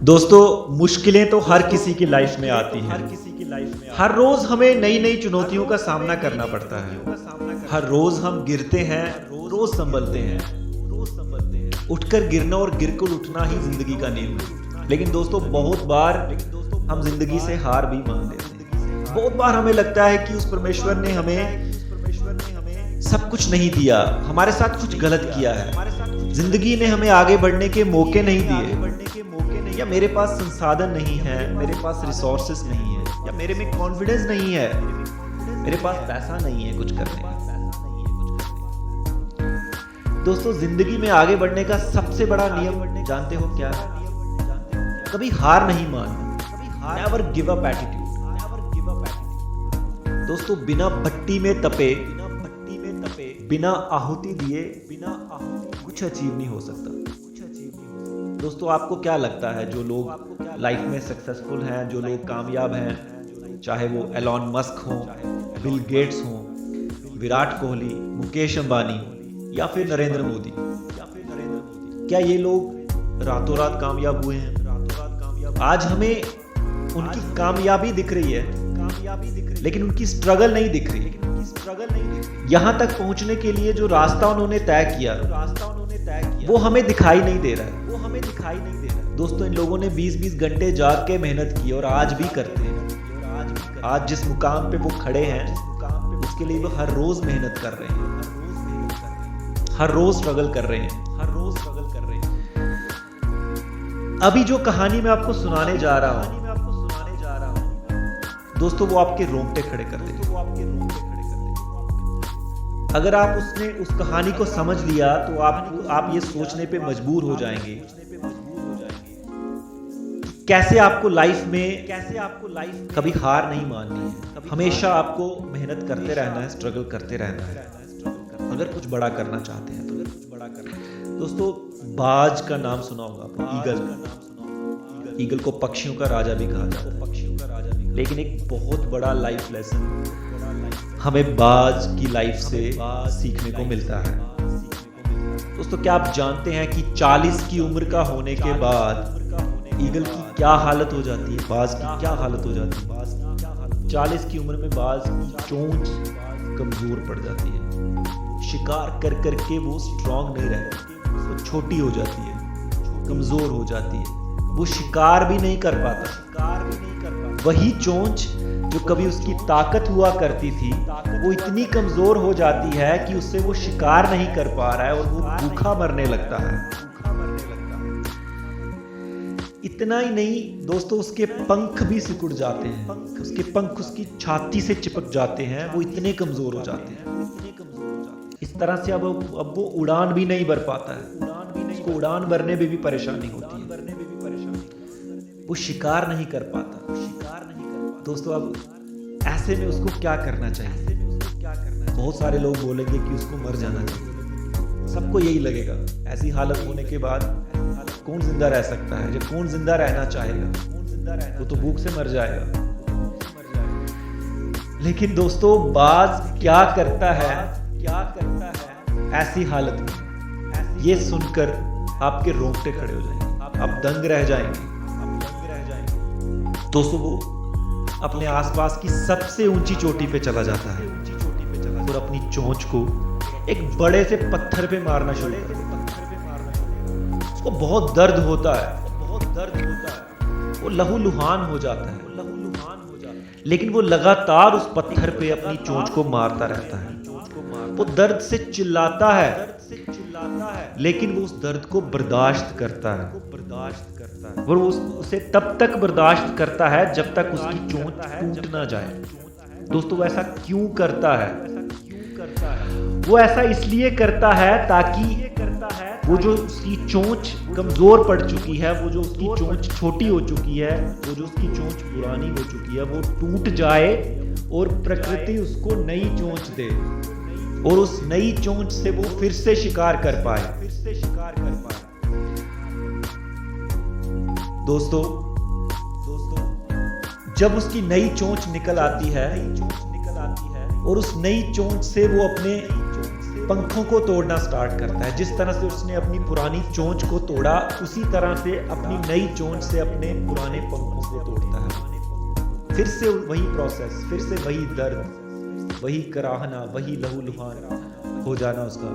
दोस्तों, मुश्किलें तो हर किसी की लाइफ में आती हैं। हर रोज हमें नई नई चुनौतियों का सामना करना पड़ता है। हर रोज हम गिरते हैं, रोज संभलते हैं। उठकर गिरना और गिरकर उठना ही जिंदगी का नियम है। लेकिन दोस्तों, बहुत बार हम जिंदगी से हार भी मान लेते हैं। बहुत बार हमें लगता है कि उस परमेश्वर ने हमें सब कुछ नहीं दिया, हमारे साथ कुछ गलत किया है, जिंदगी ने हमें आगे बढ़ने के मौके नहीं दिए, या मेरे पास संसाधन नहीं है, मेरे पास रिसोर्सेस नहीं है, या मेरे में कॉन्फिडेंस नहीं है, मेरे पास पैसा नहीं है कुछ करने का। दोस्तों, जिंदगी में आगे बढ़ने का सबसे बड़ा नियम जानते हो क्या है? कभी हार नहीं मानना, नेवर गिव अप एटीट्यूड। दोस्तों, बिना भट्टी में तपे, बिना आहुति दिए कुछ अचीव नहीं हो सकता। दोस्तों, आपको क्या लगता है जो लोग लाइफ में सक्सेसफुल हैं, जो लोग कामयाब हैं, चाहे वो एलॉन मस्क हो, बिल गेट्स हो, विराट कोहली, मुकेश अंबानी या फिर नरेंद्र मोदी, क्या ये लोग रातों रात कामयाब हुए हैं? आज हमें उनकी कामयाबी दिख रही है, लेकिन उनकी स्ट्रगल नहीं दिख रही। यहां तक पहुंचने के लिए जो रास्ता उन्होंने तय किया, वो हमें दिखाई नहीं दे रहा है। दोस्तों, इन लोगों ने 20-20 घंटे जाग के मेहनत की और आज भी करते हैं। आज जिस मुकाम पे वो खड़े हैं, उसके लिए वो हर रोज मेहनत कर रहे हैं, हर रोज स्ट्रगल कर रहे हैं। अभी जो कहानी मैं आपको सुनाने जा रहा हूं, दोस्तों, वो आपके रोंगटे खड़े कर देगी। अगर आप उस कहानी को समझ लिया तो आप ये सोचने पे मजबूर हो जाएंगे कैसे आपको लाइफ में कभी हार नहीं माननी है। हमेशा आपको मेहनत करते रहना है, स्ट्रगल करते रहना है, अगर कुछ बड़ा करना चाहते हैं तो। दोस्तों, बाज का नाम सुना होगा आपने, ईगल को पक्षियों का राजा भी कहा जाता है। लेकिन एक बहुत बड़ा लाइफ लेसन हमें बाज की लाइफ से सीखने को मिलता है। दोस्तों, क्या आप जानते हैं कि 40 की उम्र का होने के बाद ईगल की क्या हालत हो जाती है, बाज की क्या हालत हो जाती है? 40 की उम्र में बाज की चोंच कमजोर पड़ जाती है। शिकार कर करके वो स्ट्रांग नहीं रहती, वो छोटी हो जाती है, कमजोर हो जाती है, वो शिकार भी नहीं कर पाता। वही चोंच जो कभी उसकी ताकत हुआ करती थी, वो इतनी कमजोर हो जाती है कि उससे वो शिकार नहीं कर पा रहा है और वो भूखा मरने लगता है। इतना ही नहीं दोस्तों, उसके पंख भी सिकुड़ जाते हैं, उसके पंख उसकी छाती से चिपक जाते हैं, वो इतने कमजोर हो जाते हैं। इस तरह से अब वो उड़ान भी नहीं भर पाता है, उसको उड़ान भरने में भी परेशानी होती है, वो शिकार नहीं कर पाता। दोस्तों, अब ऐसे में उसको क्या करना चाहिए? बहुत सारे लोग बोलेंगे कि उसको मर जाना चाहिए। सबको यही लगेगा। ऐसी हालत होने के बाद कौन जिंदा रह सकता है? जब कौन जिंदा रहना चाहेगा, वो तो भूख से मर जाएगा। लेकिन दोस्तों, बाज क्या करता है ऐसी हालत में? ये सुनकर आपके रोंगटे खड़े हो जाएंगे, आप दंग रह जाएंगे। दोस्तों, वो अपने आसपास की सबसे ऊंची चोटी पे चला जाता है और अपनी चोंच को एक बड़े से पत्थर पे मारना शुरू कर देता है। उसको बहुत दर्द होता है, वो लहूलुहान हो जाता है, लेकिन वो लगातार उस पत्थर पे अपनी चोंच को मारता रहता है। वो दर्द से चिल्लाता है, लेकिन वो उस दर्द को बर्दाश्त करता है, और वो उसे तब तक बर्दाश्त करता है जब तक उसकी चोंच टूट ना जाए। दोस्तों, वो ऐसा क्यों करता है? वो ऐसा इसलिए करता है ताकि वो जो उसकी चोंच कमजोर पड़ चुकी है, वो जो उसकी चोंच छोटी हो चुकी है, वो जो उसकी चोंच पुरानी हो चुकी है, वो टूट जाए और प्रकृति उसको नई चोंच दे, और उस नई चोंच से वो फिर से शिकार कर पाए। दोस्तों, जब उसकी नई चोंच निकल आती है और उस नई चोंच से वो अपने पंखों को तोड़ना स्टार्ट करता है। जिस तरह से उसने अपनी पुरानी चोंच को तोड़ा, उसी तरह से अपनी नई चोंच से अपने पुराने पंखों को तोड़ता है। फिर से वही प्रोसेस, फिर से वही दर्द, वही कराहना, वही लहूलुहान हो जाना उसका।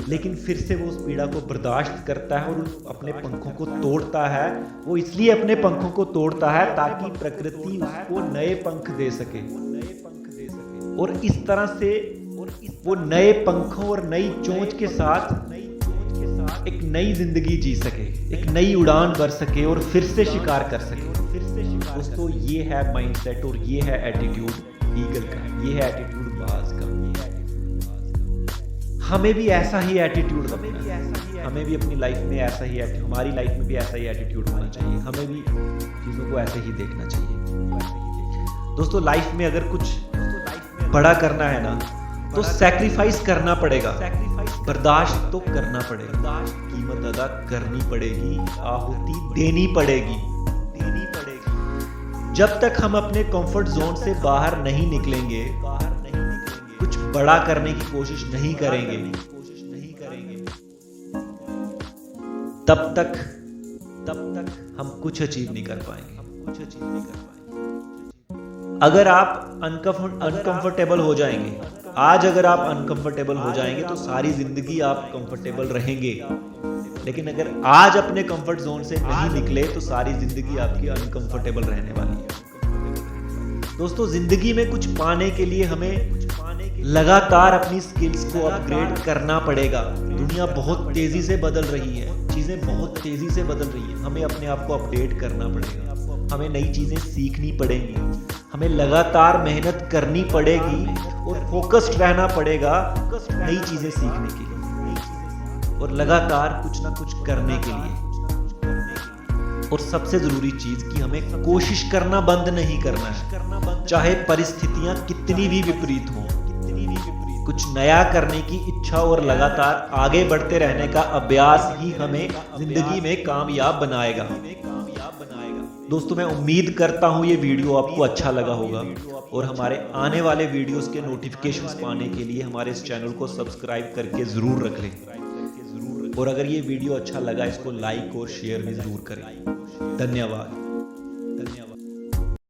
लेकिन फिर से वो उस पीड़ा को बर्दाश्त करता है और अपने पंखों को तोड़ता है। वो इसलिए अपने पंखों को तोड़ता है ताकि प्रकृति उसको नए पंख दे सके। और इस तरह से वो नए पंखों और नई चोंच के साथ एक नई जिंदगी जी सके, एक नई उड़ान भर सके और फिर से शिकार कर सके। दोस्तों, ये है माइंडसेट और ये है एटीट्यूड ईगल का, ये है एटीट्यूड बाज का। हमें भी ऐसा ही एटीट्यूड रखना है, हमें भी अपनी लाइफ में ऐसा ही हमारी लाइफ में भी ऐसा ही एटीट्यूड होना चाहिए। हमें भी चीज़ों को ऐसे ही देखना चाहिए। दोस्तों, लाइफ में अगर कुछ बड़ा करना है ना, तो सैक्रिफाइस करना पड़ेगा, बर्दाश्त तो करना पड़ेगा, कीमत अदा करनी पड़ेगी, आहुति देनी पड़ेगी। जब तक हम अपने कंफर्ट जोन से बाहर नहीं निकलेंगे, कुछ बड़ा करने की कोशिश नहीं करेंगे, तब तक हम कुछ अचीव नहीं कर पाएंगे। अगर आप अनकंफर्टेबल हो जाएंगे, आज अगर आप अनकंफर्टेबल हो जाएंगे तो सारी जिंदगी आप कंफर्टेबल रहेंगे। लेकिन अगर आज अपने कंफर्ट जोन से नहीं निकले तो सारी जिंदगी आपकी अनकंफर्टेबल रहने वाली है। दोस्तों, जिंदगी में कुछ पाने के लिए हमें लगातार अपनी स्किल्स को अपग्रेड करना पड़ेगा। दुनिया बहुत तेजी से बदल रही है, चीजें बहुत तेजी से बदल रही है। हमें अपने आप को अपडेट करना पड़ेगा, हमें नई चीजें सीखनी पड़ेंगी, हमें लगातार मेहनत करनी पड़ेगी और फोकस्ड रहना पड़ेगा नई चीजें सीखने के लिए और लगातार कुछ ना कुछ करने के लिए। और सबसे जरूरी चीज कि हमें कोशिश करना बंद नहीं करना है, चाहे परिस्थितियां कितनी भी विपरीत हों। कुछ नया करने की इच्छा और लगातार आगे बढ़ते रहने का अभ्यास ही हमें जिंदगी में कामयाब बनाएगा। दोस्तों, मैं उम्मीद करता हूं ये वीडियो आपको अच्छा लगा होगा और हमारे आने वाले वीडियोस के नोटिफिकेशंस पाने के लिए हमारे इस चैनल को सब्सक्राइब करके जरूर रख लें। और अगर ये वीडियो अच्छा लगा, इसको लाइक और शेयर भी जरूर करें। धन्यवाद।